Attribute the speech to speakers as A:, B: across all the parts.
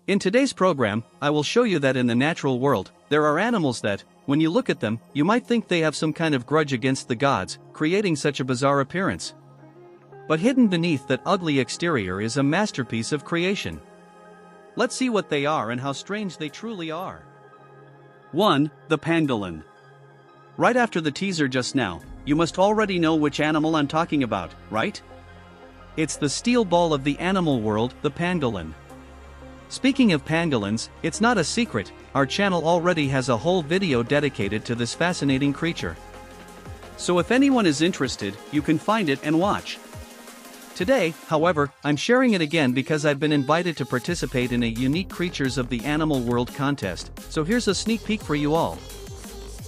A: In today's program, I will show you that in the natural world, there are animals that, when you look at them, you might think they have some kind of grudge against the gods, creating such a bizarre appearance. But hidden beneath that ugly exterior is a masterpiece of creation. Let's see what they are and how strange they truly are. 1. The pangolin. Right after the teaser just now, you must already know which animal I'm talking about, right? It's the steel ball of the animal world, the pangolin. Speaking of pangolins, it's not a secret, our channel already has a whole video dedicated to this fascinating creature. So if anyone is interested, you can find it and watch. Today, however, I'm sharing it again because I've been invited to participate in a unique Creatures of the Animal World contest, so here's a sneak peek for you all.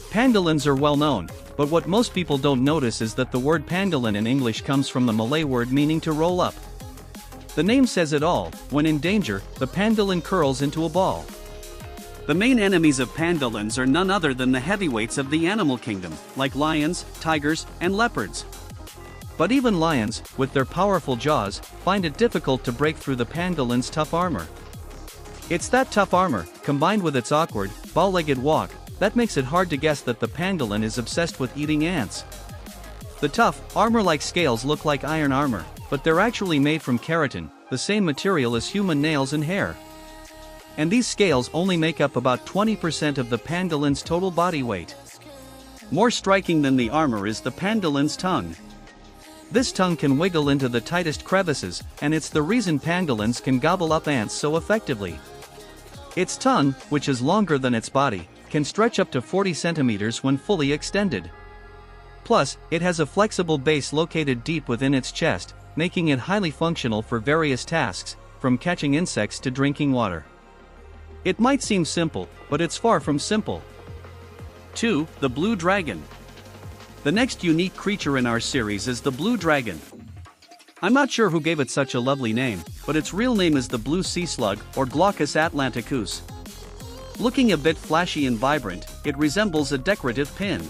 A: Pangolins are well known, but what most people don't notice is that the word pangolin in English comes from the Malay word meaning to roll up. The name says it all: when in danger, the pangolin curls into a ball. The main enemies of pangolins are none other than the heavyweights of the animal kingdom, like lions, tigers, and leopards. But even lions, with their powerful jaws, find it difficult to break through the pangolin's tough armor. It's that tough armor, combined with its awkward, bow-legged walk, that makes it hard to guess that the pangolin is obsessed with eating ants. The tough, armor-like scales look like iron armor, but they're actually made from keratin, the same material as human nails and hair. And these scales only make up about 20% of the pangolin's total body weight. More striking than the armor is the pangolin's tongue. This tongue can wiggle into the tightest crevices, and it's the reason pangolins can gobble up ants so effectively. Its tongue, which is longer than its body, can stretch up to 40 centimeters when fully extended. Plus, it has a flexible base located deep within its chest, making it highly functional for various tasks, from catching insects to drinking water. It might seem simple, but it's far from simple. 2. The blue dragon. The next unique creature in our series is the blue dragon. I'm not sure who gave it such a lovely name, but its real name is the blue sea slug, or Glaucus atlanticus. Looking a bit flashy and vibrant, it resembles a decorative pin.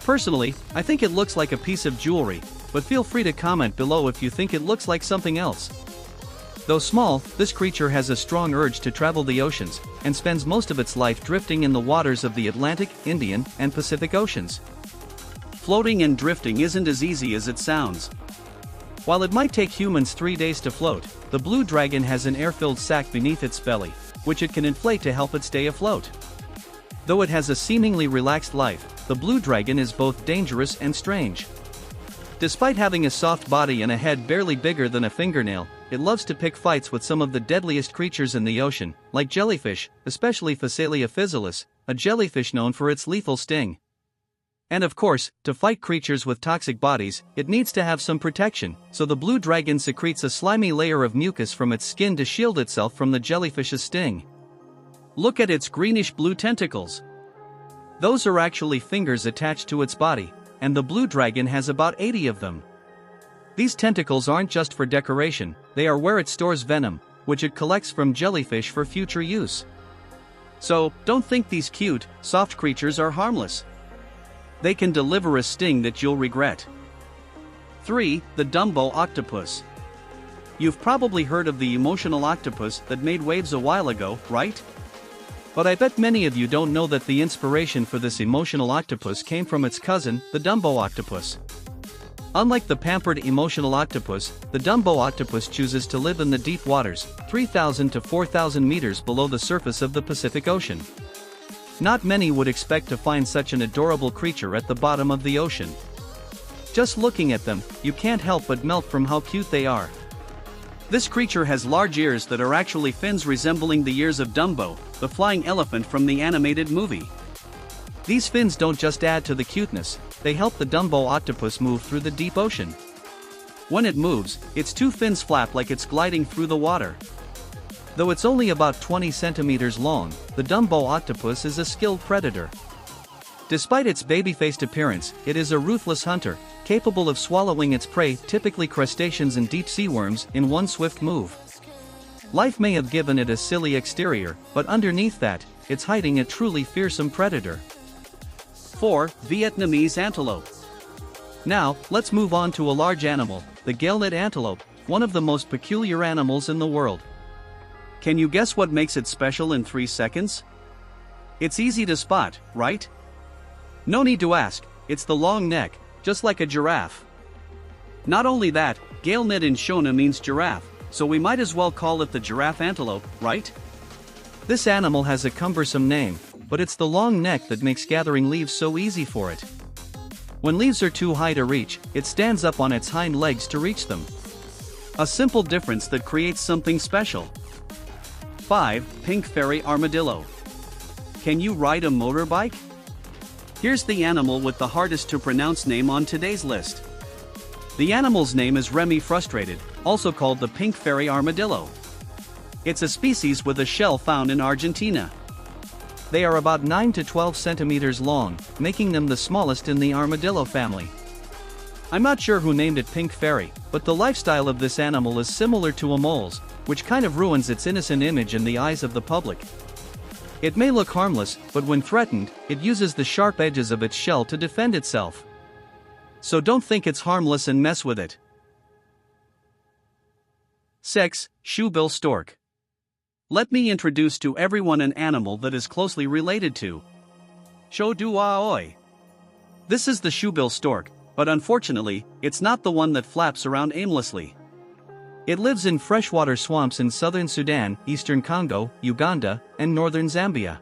A: Personally, I think it looks like a piece of jewelry, but feel free to comment below if you think it looks like something else. Though small, this creature has a strong urge to travel the oceans, and spends most of its life drifting in the waters of the Atlantic, Indian, and Pacific Oceans. Floating and drifting isn't as easy as it sounds. While it might take humans 3 days to float, the blue dragon has an air-filled sac beneath its belly, which it can inflate to help it stay afloat. Though it has a seemingly relaxed life, the blue dragon is both dangerous and strange. Despite having a soft body and a head barely bigger than a fingernail, it loves to pick fights with some of the deadliest creatures in the ocean, like jellyfish, especially Phacelia physalis, a jellyfish known for its lethal sting. And of course, to fight creatures with toxic bodies, it needs to have some protection, so the blue dragon secretes a slimy layer of mucus from its skin to shield itself from the jellyfish's sting. Look at its greenish-blue tentacles. Those are actually fingers attached to its body, and the blue dragon has about 80 of them. These tentacles aren't just for decoration, they are where it stores venom, which it collects from jellyfish for future use. So, don't think these cute, soft creatures are harmless. They can deliver a sting that you'll regret. 3. The Dumbo octopus. You've probably heard of the emotional octopus that made waves a while ago, right? But I bet many of you don't know that the inspiration for this emotional octopus came from its cousin, the Dumbo octopus. Unlike the pampered emotional octopus, the Dumbo octopus chooses to live in the deep waters, 3,000 to 4,000 meters below the surface of the Pacific Ocean. Not many would expect to find such an adorable creature at the bottom of the ocean. Just looking at them, you can't help but melt from how cute they are. This creature has large ears that are actually fins resembling the ears of Dumbo, the flying elephant from the animated movie. These fins don't just add to the cuteness, they help the Dumbo octopus move through the deep ocean. When it moves, its two fins flap like it's gliding through the water. Though it's only about 20 centimeters long, the Dumbo octopus is a skilled predator. Despite its baby-faced appearance, it is a ruthless hunter, capable of swallowing its prey, typically crustaceans and deep-sea worms, in one swift move. Life may have given it a silly exterior, but underneath that, it's hiding a truly fearsome predator. 4. Vietnamese antelope. Now, let's move on to a large animal, the galenet antelope, one of the most peculiar animals in the world. Can you guess what makes it special in 3 seconds? It's easy to spot, right? No need to ask, it's the long neck, just like a giraffe. Not only that, Gaelnet in Shona means giraffe, so we might as well call it the giraffe antelope, right? This animal has a cumbersome name, but it's the long neck that makes gathering leaves so easy for it. When leaves are too high to reach, it stands up on its hind legs to reach them. A simple difference that creates something special. 5. Pink Fairy Armadillo. Can you ride a motorbike? Here's the animal with the hardest to pronounce name on today's list. The animal's name is Remy frustrated, also called the pink fairy armadillo. It's a species with a shell found in Argentina. They are about 9 to 12 centimeters long, making them the smallest in the armadillo family. I'm not sure who named it pink fairy, but the lifestyle of this animal is similar to a mole's, which kind of ruins its innocent image in the eyes of the public. It may look harmless, but when threatened, it uses the sharp edges of its shell to defend itself. So don't think it's harmless and mess with it. 6. Shoebill stork. Let me introduce to everyone an animal that is closely related to Shoduaoi. This is the shoebill stork, but unfortunately, it's not the one that flaps around aimlessly. It lives in freshwater swamps in southern Sudan, eastern Congo, Uganda, and northern Zambia.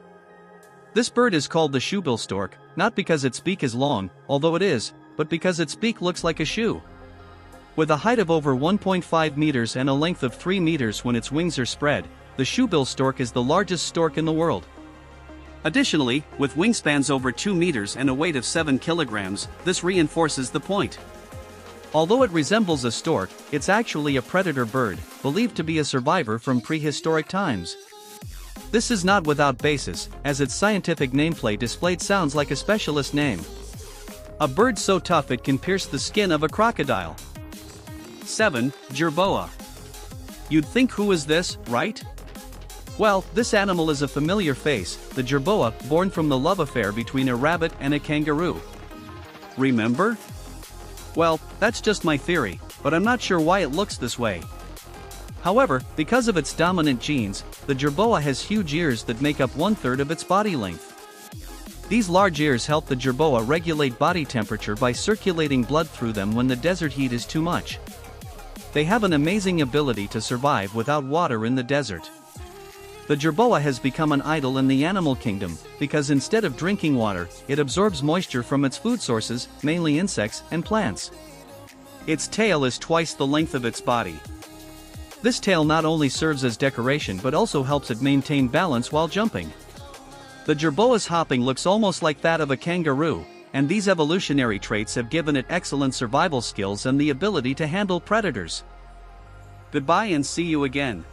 A: This bird is called the shoebill stork, not because its beak is long, although it is, but because its beak looks like a shoe. With a height of over 1.5 meters and a length of 3 meters when its wings are spread, the shoebill stork is the largest stork in the world. Additionally, with wingspans over 2 meters and a weight of 7 kilograms, this reinforces the point. Although it resembles a stork, it's actually a predator bird, believed to be a survivor from prehistoric times. This is not without basis, as its scientific nameplate displayed sounds like a specialist name. A bird so tough it can pierce the skin of a crocodile. 7. Jerboa. You'd think who is this, right? Well, this animal is a familiar face, the jerboa, born from the love affair between a rabbit and a kangaroo. Remember? Well, that's just my theory, but I'm not sure why it looks this way. However, because of its dominant genes, the jerboa has huge ears that make up 1/3 of its body length. These large ears help the jerboa regulate body temperature by circulating blood through them when the desert heat is too much. They have an amazing ability to survive without water in the desert. The jerboa has become an idol in the animal kingdom, because instead of drinking water, it absorbs moisture from its food sources, mainly insects and plants. Its tail is twice the length of its body. This tail not only serves as decoration but also helps it maintain balance while jumping. The jerboa's hopping looks almost like that of a kangaroo, and these evolutionary traits have given it excellent survival skills and the ability to handle predators. Goodbye and see you again.